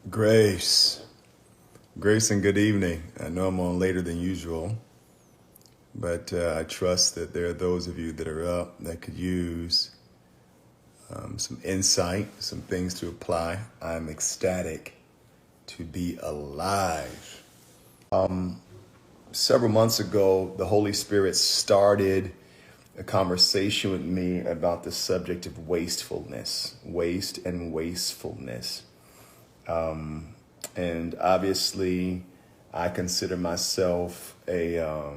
Grace. Grace and good evening. I know I'm on later than usual, but I trust that there are those of you that are up that could use some insight, some things to apply. I'm ecstatic to be alive. Several months ago, the Holy Spirit started a conversation with me about the subject of wastefulness, waste and wastefulness. And obviously, I consider myself a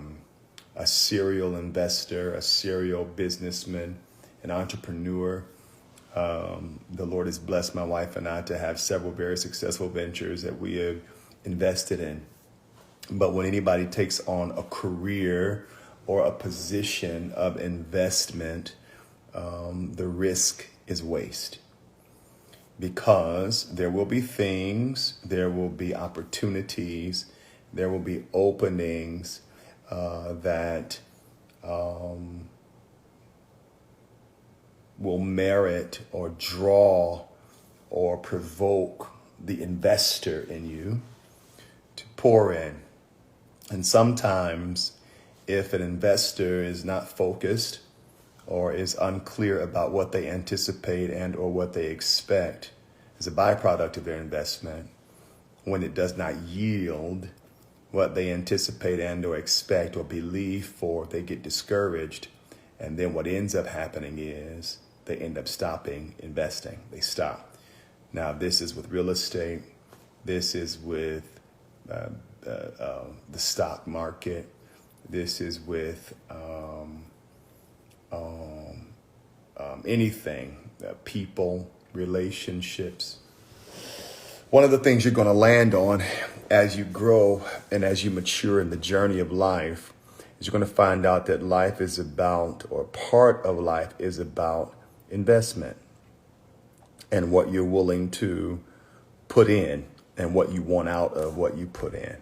serial investor, a serial businessman, an entrepreneur. The Lord has blessed my wife and I to have several very successful ventures that we have invested in. But when anybody takes on a career or a position of investment, the risk is waste. Because there will be things, there will be opportunities, there will be openings that will merit or draw or provoke the investor in you to pour in. And sometimes if an investor is not focused or is unclear about what they anticipate and or what they expect as a byproduct of their investment, when it does not yield what they anticipate and or expect or believe for, they get discouraged. And then what ends up happening is they end up stopping investing. They stop. Now, this is with real estate. This is with the stock market. This is with anything, people, relationships. One of the things you're going to land on as you grow and as you mature in the journey of life is you're going to find out that life is about, or part of life is about investment and what you're willing to put in and what you want out of what you put in.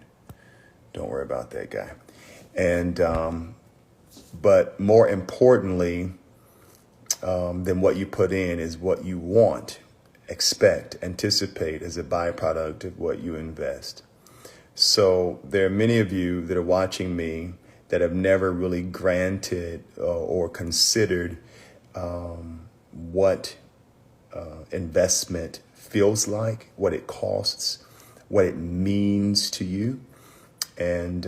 Don't worry about that guy. And, but more importantly, than what you put in is what you want, expect, anticipate as a byproduct of what you invest. So there are many of you that are watching me that have never really granted or considered what investment feels like, what it costs, what it means to you, and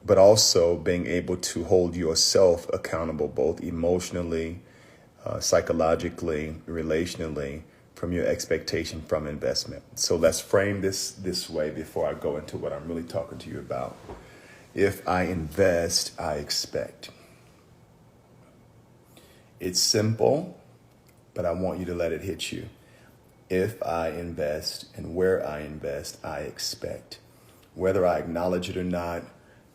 but also being able to hold yourself accountable, both emotionally, psychologically, relationally, from your expectation from investment. So let's frame this way before I go into what I'm really talking to you about. If I invest, I expect. It's simple, but I want you to let it hit you. If I invest and where I invest, I expect. Whether I acknowledge it or not,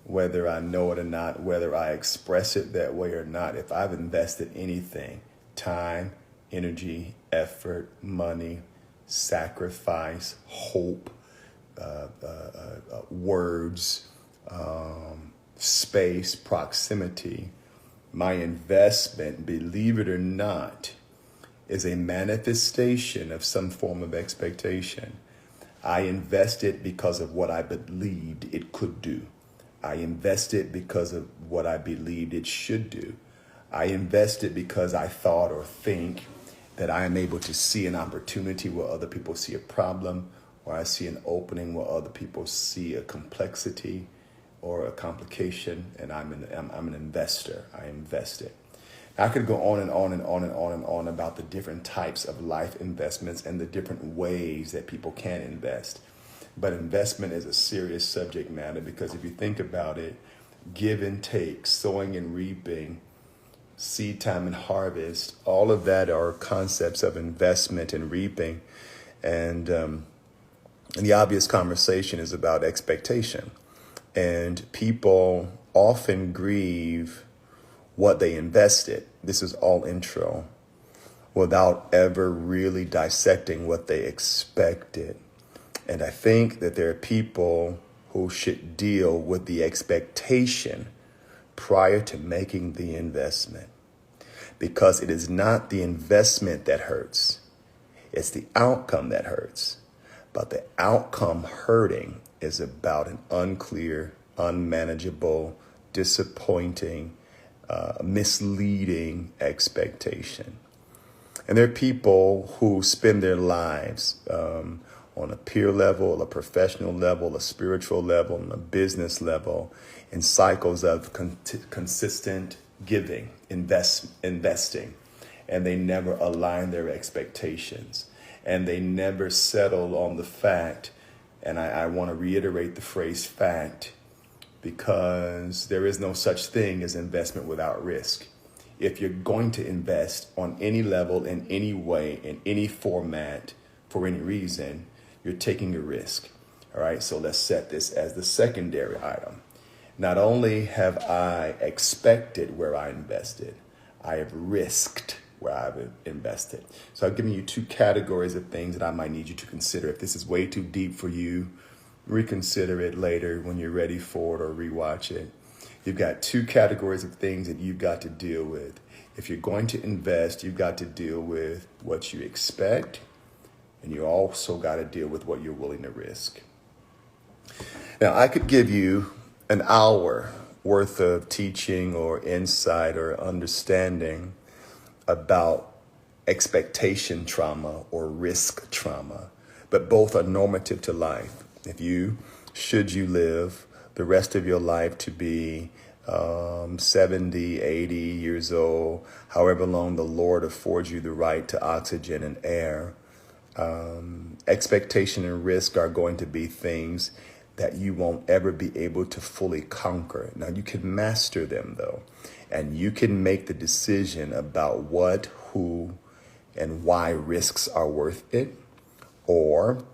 whether I know it or not, whether I express it that way or not, if I've invested anything, time, energy, effort, money, sacrifice, hope, words, space, proximity, my investment, believe it or not, is a manifestation of some form of expectation. I invested because of what I believed it could do. I invested because of what I believed it should do. I invested because I thought or think that I am able to see an opportunity where other people see a problem, or I see an opening where other people see a complexity or a complication, and I'm an investor. I invested. I could go on and on and on and on and on about the different types of life investments and the different ways that people can invest. But investment is a serious subject matter because if you think about it, give and take, sowing and reaping, seed time and harvest, all of that are concepts of investment and reaping. And the obvious conversation is about expectation. And people often grieve what they invested. This is all intro, without ever really dissecting what they expected. And I think that there are people who should deal with the expectation prior to making the investment, because it is not the investment that hurts. It's the outcome that hurts. but the outcome hurting is about an unclear, unmanageable, disappointing, misleading expectation. And there are people who spend their lives on a peer level, a professional level, a spiritual level, and a business level in cycles of consistent giving, investing, and they never align their expectations. And they never settle on the fact, and I want to reiterate the phrase fact, because there is no such thing as investment without risk. If you're going to invest on any level, in any way, in any format, for any reason, you're taking a risk. All right, so let's set this as the secondary item. Not only have I expected where I invested, I have risked where I've invested. So I've given you two categories of things that I might need you to consider. If this is way too deep for you, reconsider it later when you're ready for it or rewatch it. You've got two categories of things that you've got to deal with. If you're going to invest, you've got to deal with what you expect, and you also got to deal with what you're willing to risk. Now, I could give you an hour worth of teaching or insight or understanding about expectation trauma or risk trauma, but both are normative to life. Should you live the rest of your life to be 70, 80 years old, however long the Lord affords you the right to oxygen and air, expectation and risk are going to be things that you won't ever be able to fully conquer. Now, you can master them, though, and you can make the decision about what, who, and why risks are worth it, or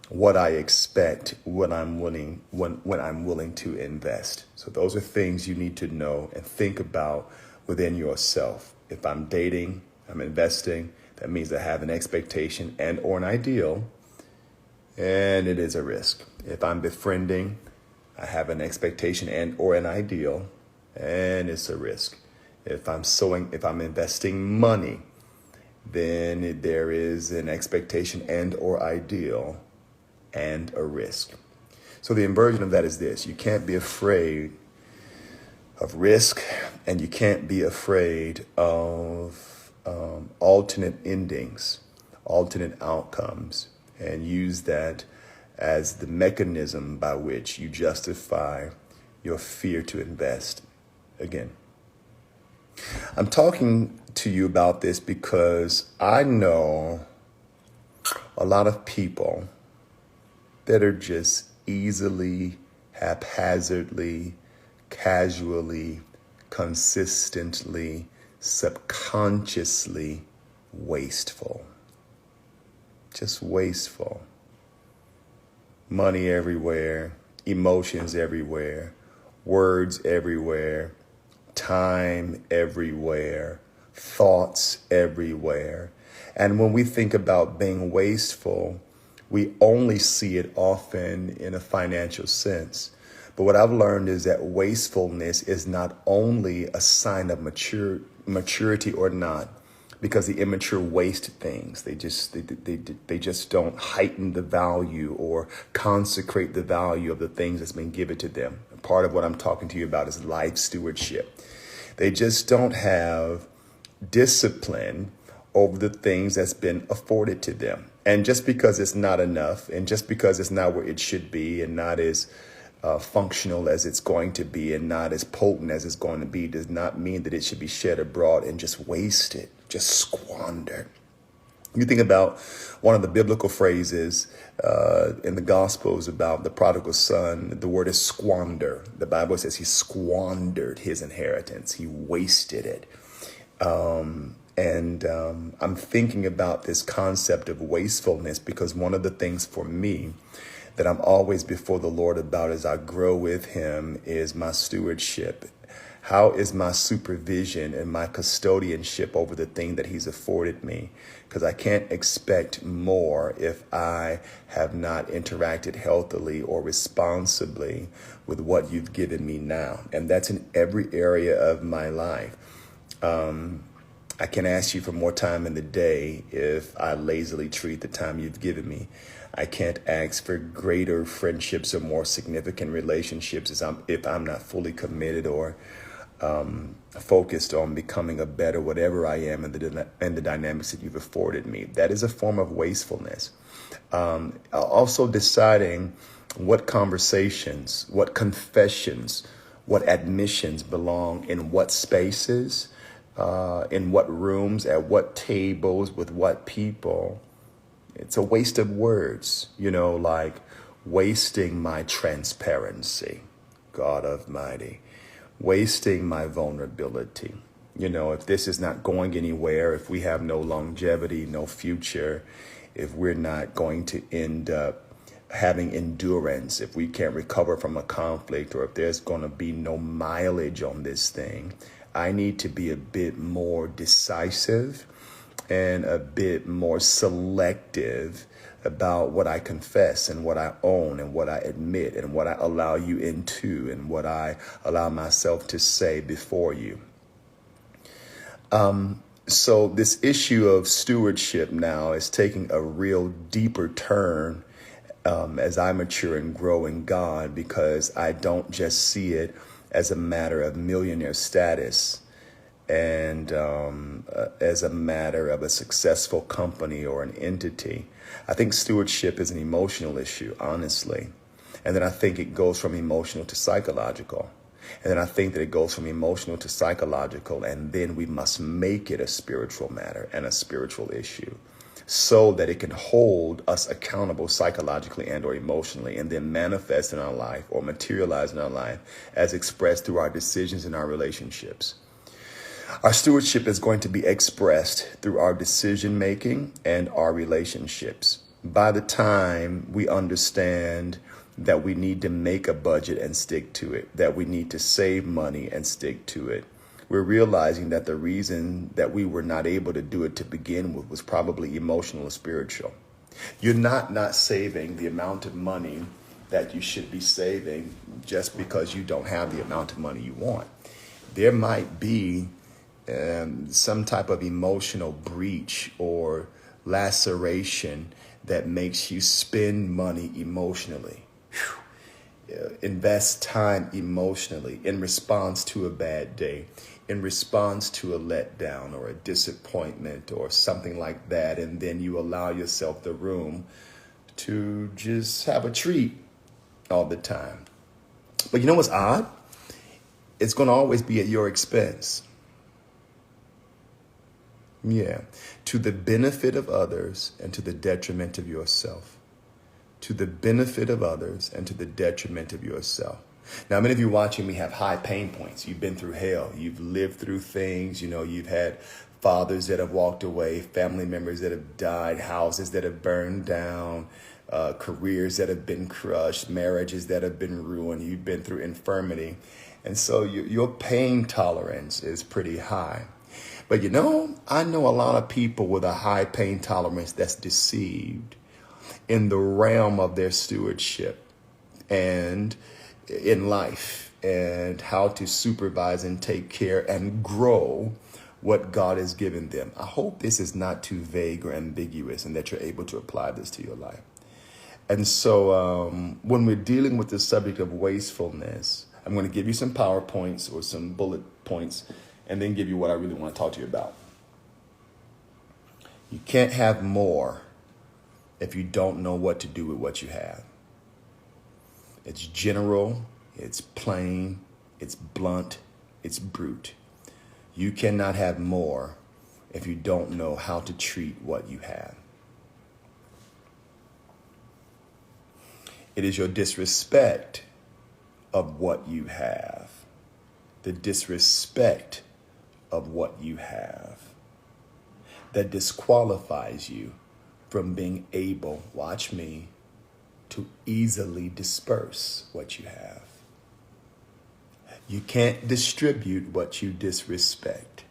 what I expect when I'm willing to invest. So those are things you need to know and think about within yourself. If I'm dating, I'm investing, that means I have an expectation and or an ideal, and it is a risk. If I'm befriending, I have an expectation and or an ideal, and it's a risk. If I'm investing money, then there is an expectation and or ideal and a risk. So the inversion of that is this: you can't be afraid of risk, and you can't be afraid of alternate endings, alternate outcomes, and use that as the mechanism by which you justify your fear to invest. Again, I'm talking to you about this because I know a lot of people that are just easily, haphazardly, casually, consistently, subconsciously wasteful. Just wasteful. Money everywhere, emotions everywhere, words everywhere, time everywhere, thoughts everywhere. And when we think about being wasteful, we only see it often in a financial sense. But what I've learned is that wastefulness is not only a sign of maturity or not, because the immature waste things. They just don't heighten the value or consecrate the value of the things that's been given to them. Part of what I'm talking to you about is life stewardship. They just don't have discipline over the things that's been afforded to them. And just because it's not enough, and just because it's not where it should be, and not as functional as it's going to be, and not as potent as it's going to be, does not mean that it should be shed abroad and just wasted, just squandered. You think about one of the biblical phrases in the Gospels about the prodigal son. The word is squander. The Bible says he squandered his inheritance. He wasted it. And I'm thinking about this concept of wastefulness because one of the things for me that I'm always before the Lord about as I grow with him is my stewardship. How is my supervision and my custodianship over the thing that he's afforded me? Because I can't expect more if I have not interacted healthily or responsibly with what you've given me now. And that's in every area of my life. I can ask you for more time in the day if I lazily treat the time you've given me. I can't ask for greater friendships or more significant relationships if I'm not fully committed or focused on becoming a better whatever I am in the dynamics that you've afforded me. That is a form of wastefulness. Also deciding what conversations, what confessions, what admissions belong in what spaces, in what rooms, at what tables, with what people. It's a waste of words, like wasting my transparency, God Almighty, wasting my vulnerability. If this is not going anywhere, if we have no longevity, no future, if we're not going to end up having endurance, if we can't recover from a conflict, or if there's going to be no mileage on this thing, I need to be a bit more decisive and a bit more selective about what I confess and what I own and what I admit and what I allow you into and what I allow myself to say before you. So this issue of stewardship now is taking a real deeper turn as I mature and grow in God, because I don't just see it as a matter of millionaire status and as a matter of a successful company or an entity. I think stewardship is an emotional issue, honestly. And then I think it goes from emotional to psychological. And then I think that it goes from emotional to psychological, and then we must make it a spiritual matter and a spiritual issue, so that it can hold us accountable psychologically and or emotionally, and then manifest in our life or materialize in our life as expressed through our decisions and our relationships. Our stewardship is going to be expressed through our decision making and our relationships. By the time we understand that we need to make a budget and stick to it, that we need to save money and stick to it, we're realizing that the reason that we were not able to do it to begin with was probably emotional or spiritual. You're not saving the amount of money that you should be saving just because you don't have the amount of money you want. There might be some type of emotional breach or laceration that makes you spend money emotionally. Invest time emotionally in response to a bad day, in response to a letdown or a disappointment or something like that. And then you allow yourself the room to just have a treat all the time. But you know what's odd? It's going to always be at your expense. Yeah. To the benefit of others and to the detriment of yourself. To the benefit of others and to the detriment of yourself. Now, many of you watching me have high pain points. You've been through hell. You've lived through things. You've had fathers that have walked away, family members that have died, houses that have burned down, careers that have been crushed, marriages that have been ruined. You've been through infirmity. And so your pain tolerance is pretty high. But I know a lot of people with a high pain tolerance that's deceived in the realm of their stewardship and in life, and how to supervise and take care and grow what God has given them. I hope this is not too vague or ambiguous and that you're able to apply this to your life. And so when we're dealing with the subject of wastefulness, I'm going to give you some PowerPoints or some bullet points and then give you what I really want to talk to you about. You can't have more if you don't know what to do with what you have. It's general, it's plain, it's blunt, it's brute. You cannot have more if you don't know how to treat what you have. It is your disrespect of what you have. The disrespect of what you have that disqualifies you from being able, watch me, to easily disperse what you have. You can't distribute what you disrespect.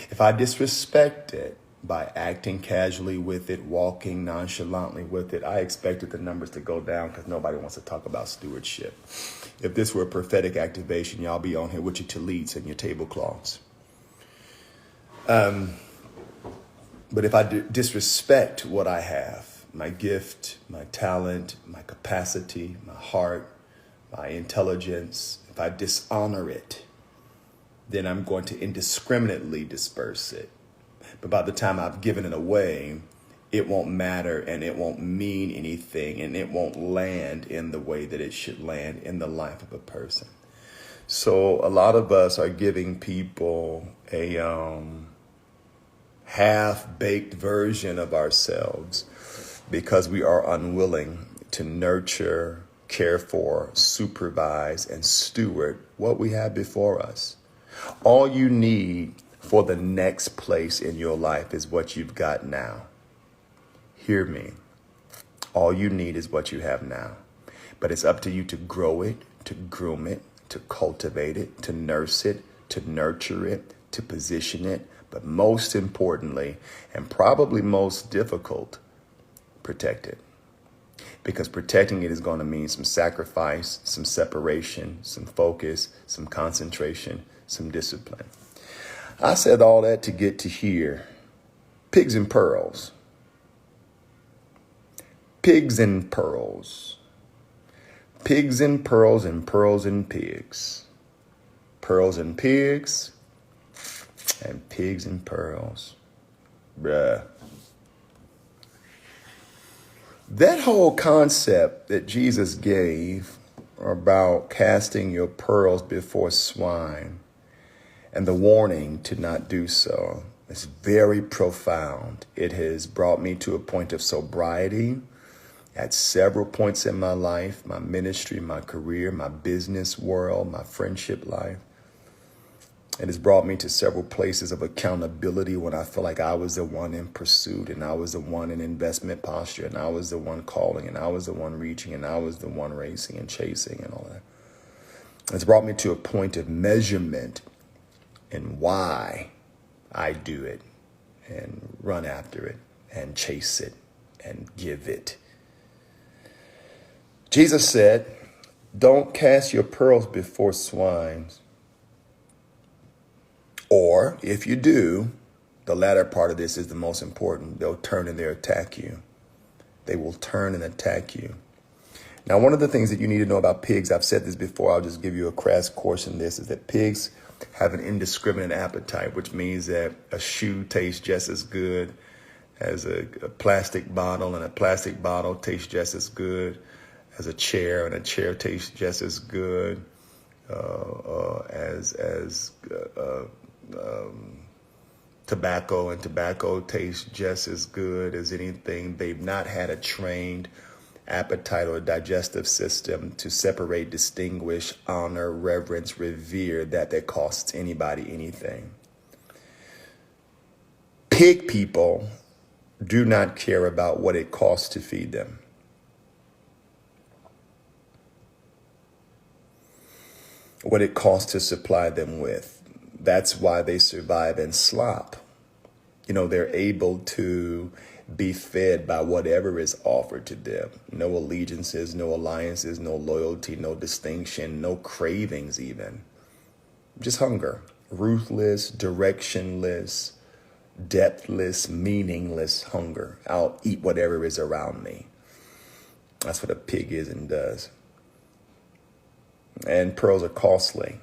If I disrespect it by acting casually with it, walking nonchalantly with it, I expected the numbers to go down because nobody wants to talk about stewardship. If this were a prophetic activation, y'all be on here with your tallits and your tablecloths. But if I disrespect what I have, my gift, my talent, my capacity, my heart, my intelligence, if I dishonor it, then I'm going to indiscriminately disperse it. But by the time I've given it away, it won't matter and it won't mean anything and it won't land in the way that it should land in the life of a person. So a lot of us are giving people a half-baked version of ourselves because we are unwilling to nurture, care for, supervise, and steward what we have before us. All you need for the next place in your life is what you've got now. Hear me. All you need is what you have now. But it's up to you to grow it, to groom it, to cultivate it, to nurse it, to nurture it, to position it. But most importantly, and probably most difficult, protect it. Because protecting it is going to mean some sacrifice, some separation, some focus, some concentration, some discipline. I said all that to get to here. Pigs and pearls. Pigs and pearls. Pigs and pearls and pearls and pigs. Pearls and pigs and pigs and pearls. Bruh. That whole concept that Jesus gave about casting your pearls before swine and the warning to not do so is very profound. It has brought me to a point of sobriety at several points in my life, my ministry, my career, my business world, my friendship life. It has brought me to several places of accountability when I feel like I was the one in pursuit and I was the one in investment posture and I was the one calling and I was the one reaching and I was the one racing and chasing and all that. It's brought me to a point of measurement in why I do it and run after it and chase it and give it. Jesus said, don't cast your pearls before swine. Or if you do, the latter part of this is the most important. They'll turn and they'll attack you. They will turn and attack you. Now, one of the things that you need to know about pigs, I've said this before, I'll just give you a crash course in this, is that pigs have an indiscriminate appetite, which means that a shoe tastes just as good as a plastic bottle, and a plastic bottle tastes just as good as a chair, and a chair tastes just as good as tobacco, and tobacco tastes just as good as anything. They've not had a trained appetite or digestive system to separate, distinguish, honor, reverence, revere that costs anybody anything. Pig people do not care about what it costs to feed them. What it costs to supply them with. That's why they survive in slop. You know, they're able to be fed by whatever is offered to them. No allegiances, no alliances, no loyalty, no distinction, no cravings even. Just hunger. Ruthless, directionless, depthless, meaningless hunger. I'll eat whatever is around me. That's what a pig is and does. And pearls are costly.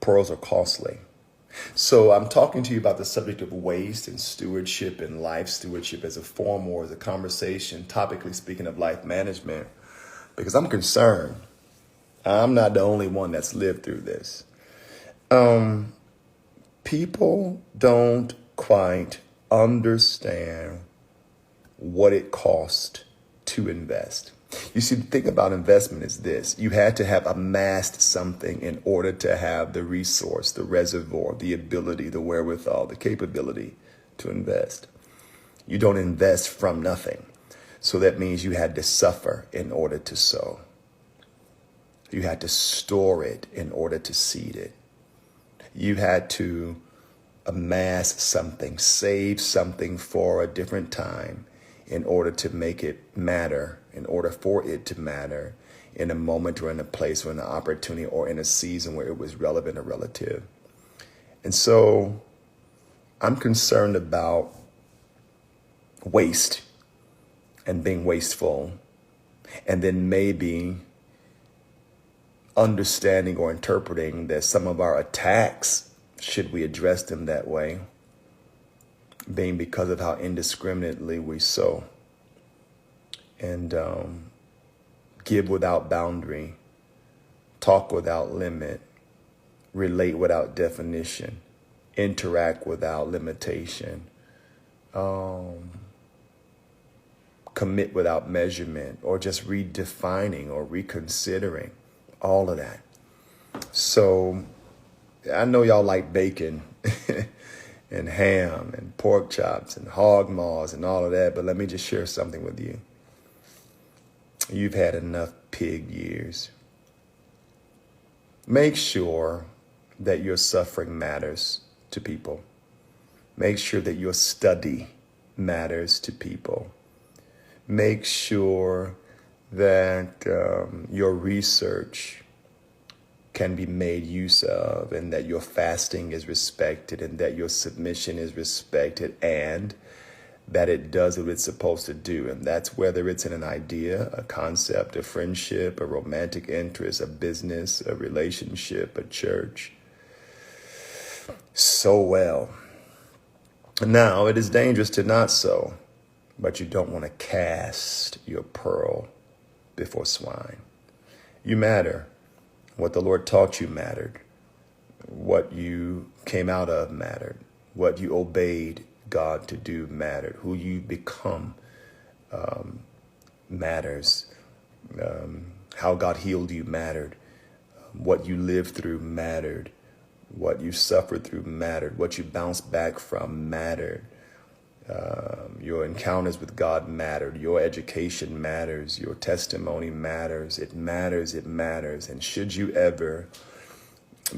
Pearls are costly. So I'm talking to you about the subject of waste and stewardship and life stewardship as a form or as a conversation, topically speaking of life management, because I'm concerned. I'm not the only one that's lived through this. People don't quite understand what it costs to invest. You see, the thing about investment is this. You had to have amassed something in order to have the resource, the reservoir, the ability, the wherewithal, the capability to invest. You don't invest from nothing. So that means you had to suffer in order to sow. You had to store it in order to seed it. You had to amass something, save something for a different time in order to make it matter, in order for it to matter in a moment or in a place or in an opportunity or in a season where it was relevant or relative. And so I'm concerned about waste and being wasteful, and then maybe understanding or interpreting that some of our attacks, should we address them that way, being because of how indiscriminately we sow and give without boundary, talk without limit, relate without definition, interact without limitation, commit without measurement, or just redefining or reconsidering all of that. So I know y'all like bacon and ham and pork chops and hog maws and all of that, but let me just share something with you. You've had enough pig years. Make sure that your suffering matters to people. Make sure that your study matters to people. Make sure that your research can be made use of, and that your fasting is respected, and that your submission is respected, and that it does what it's supposed to do. And that's whether it's in an idea, a concept, a friendship, a romantic interest, a business, a relationship, a church. So well. Now, it is dangerous to not sow, but you don't want to cast your pearl before swine. You matter. What the Lord taught you mattered. What you came out of mattered. What you obeyed God to do mattered. Who you become matters. How God healed you mattered. What you lived through mattered. What you suffered through mattered. What you bounced back from mattered. Your encounters with God mattered. Your education matters. Your testimony matters. It matters. It matters. And should you ever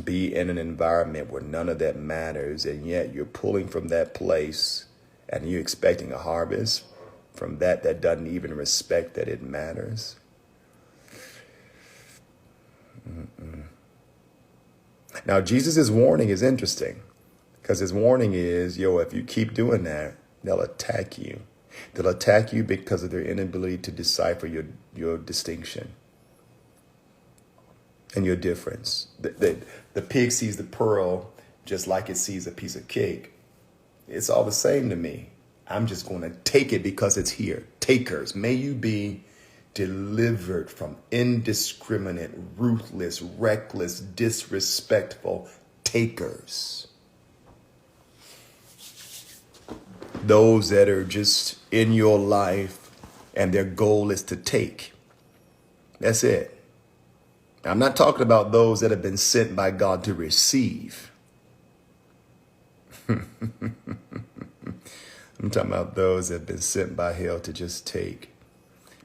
be in an environment where none of that matters, and yet you're pulling from that place and you're expecting a harvest from that doesn't even respect that it matters. Now, Jesus' warning is interesting, because his warning is, if you keep doing that, they'll attack you. They'll attack you because of their inability to decipher your distinction and your difference. The pig sees the pearl just like it sees a piece of cake. It's all the same to me. I'm just going to take it because it's here. Takers, may you be delivered from indiscriminate, ruthless, reckless, disrespectful takers. Those that are just in your life and their goal is to take. That's it. I'm not talking about those that have been sent by God to receive. I'm talking about those that have been sent by hell to just take.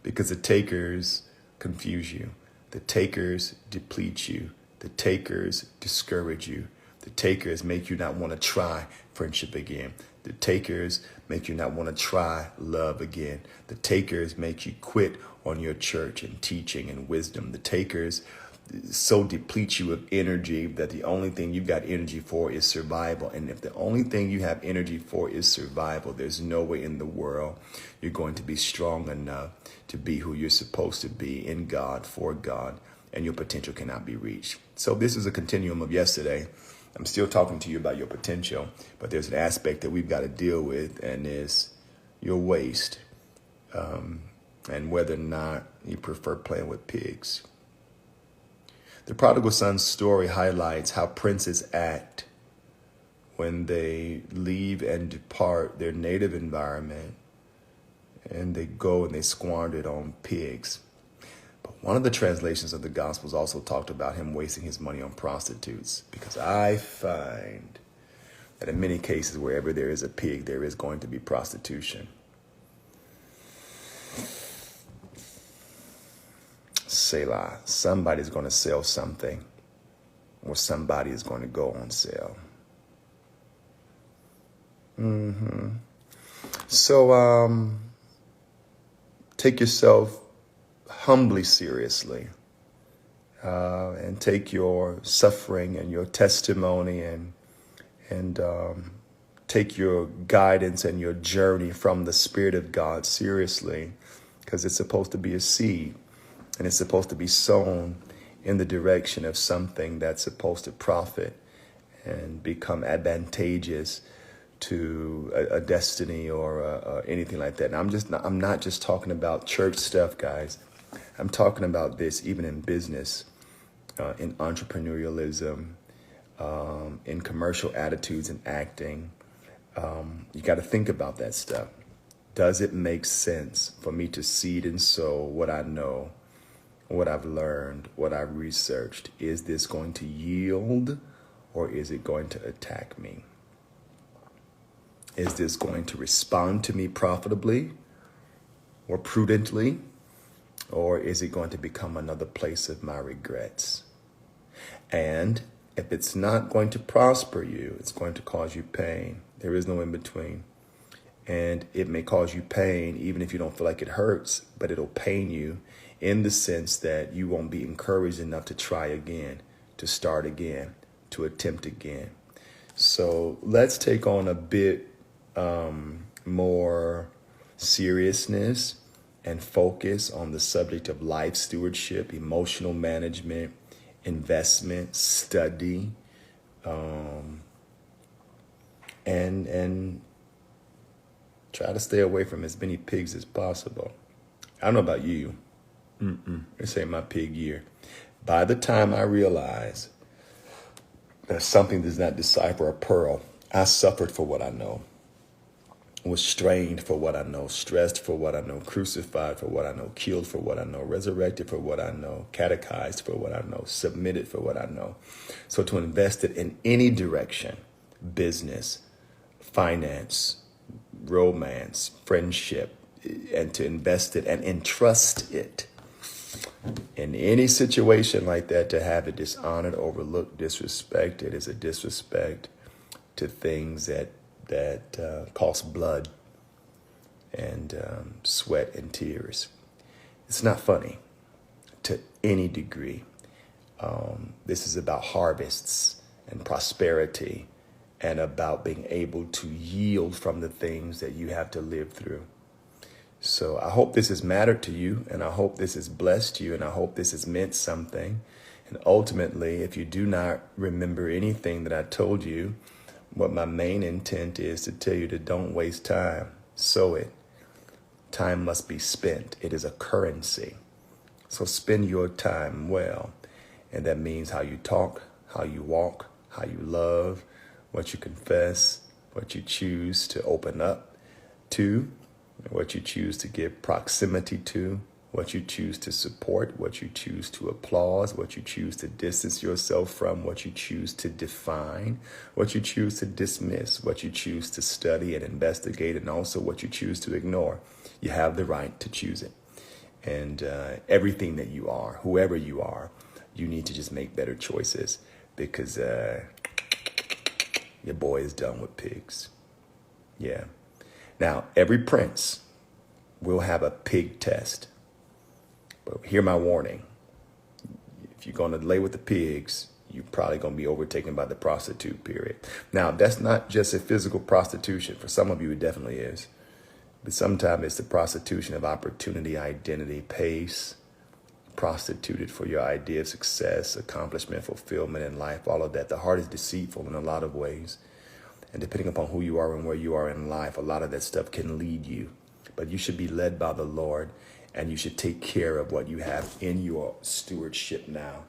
Because the takers confuse you. The takers deplete you. The takers discourage you. The takers make you not want to try friendship again. The takers make you not want to try love again. The takers make you quit on your church and teaching and wisdom. The takers so deplete you of energy that the only thing you've got energy for is survival. And if the only thing you have energy for is survival, there's no way in the world you're going to be strong enough to be who you're supposed to be in God, for God, and your potential cannot be reached. So this is a continuum of yesterday. I'm still talking to you about your potential, but there's an aspect that we've got to deal with, and is your waste, and whether or not you prefer playing with pigs. The prodigal son's story highlights how princes act when they leave and depart their native environment and they go and they squander it on pigs. But one of the translations of the Gospels also talked about him wasting his money on prostitutes, because I find that in many cases, wherever there is a pig, there is going to be prostitution. Selah. Somebody's going to sell something, or somebody is going to go on sale. So take yourself humbly seriously, and take your suffering and your testimony and take your guidance and your journey from the Spirit of God seriously, because it's supposed to be a seed and it's supposed to be sown in the direction of something that's supposed to profit and become advantageous to a destiny or anything like that. And I'm not just talking about church stuff, guys. I'm talking about this even in business, in entrepreneurialism, in commercial attitudes and acting. You got to think about that stuff. Does it make sense for me to seed and sow what I know, what I've learned, what I've researched? Is this going to yield, or is it going to attack me? Is this going to respond to me profitably or prudently, or is it going to become another place of my regrets? And if it's not going to prosper you, it's going to cause you pain. There is no in between. And it may cause you pain even if you don't feel like it hurts, but it'll pain you in the sense that you won't be encouraged enough to try again, to start again, to attempt again. So let's take on a bit more seriousness and focus on the subject of life stewardship, emotional management, investment, study, and try to stay away from as many pigs as possible. I don't know about you. This ain't my pig year. By the time I realize that something does not decipher a pearl, I suffered for what I know, was strained for what I know, stressed for what I know, crucified for what I know, killed for what I know, resurrected for what I know, catechized for what I know, submitted for what I know. So to invest it in any direction, business, finance, romance, friendship, and to invest it and entrust it in any situation like that, to have it dishonored, overlooked, disrespected, is a disrespect to things that cost blood and sweat and tears. It's not funny to any degree. This is about harvests and prosperity and about being able to yield from the things that you have to live through. So I hope this has mattered to you, and I hope this has blessed you, and I hope this has meant something. And ultimately, if you do not remember anything that I told you, what my main intent is to tell you to don't waste time. Sow it. Time must be spent. It is a currency. So spend your time well. And that means how you talk, how you walk, how you love, what you confess, what you choose to open up to, what you choose to give proximity to, what you choose to support, what you choose to applaud, what you choose to distance yourself from, what you choose to define, what you choose to dismiss, what you choose to study and investigate, and also what you choose to ignore. You have the right to choose it. And everything that you are, whoever you are, you need to just make better choices, because your boy is done with pigs. Yeah. Now, every prince will have a pig test. But hear my warning. If you're going to lay with the pigs, you're probably going to be overtaken by the prostitute, period. Now, that's not just a physical prostitution. For some of you, it definitely is. But sometimes it's the prostitution of opportunity, identity, pace, prostituted for your idea of success, accomplishment, fulfillment in life, all of that. The heart is deceitful in a lot of ways. And depending upon who you are and where you are in life, a lot of that stuff can lead you. But you should be led by the Lord, and you should take care of what you have in your stewardship now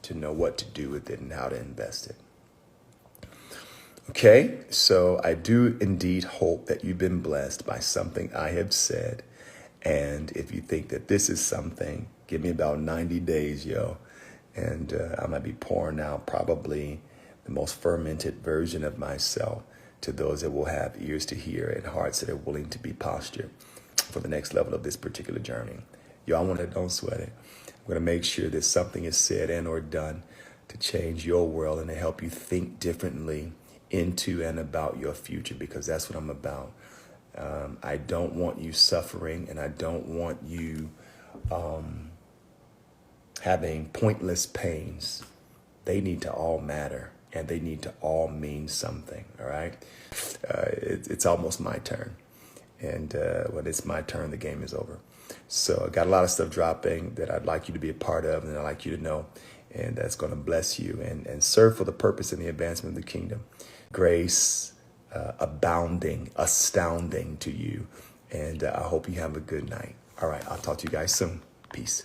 to know what to do with it and how to invest it. Okay, so I do indeed hope that you've been blessed by something I have said. And if you think that this is something, give me about 90 days, yo. And I might be pouring out probably the most fermented version of myself to those that will have ears to hear and hearts that are willing to be postured for the next level of this particular journey. Y'all want to, don't sweat it. I'm going to make sure that something is said and or done to change your world and to help you think differently into and about your future, because that's what I'm about. I don't want you suffering, and I don't want you having pointless pains. They need to all matter and they need to all mean something. All right. It's almost my turn. And when it's my turn, the game is over. So I got a lot of stuff dropping that I'd like you to be a part of, and I'd like you to know, and that's going to bless you and serve for the purpose and the advancement of the kingdom. Grace, abounding, astounding to you. And I hope you have a good night. All right. I'll talk to you guys soon. Peace.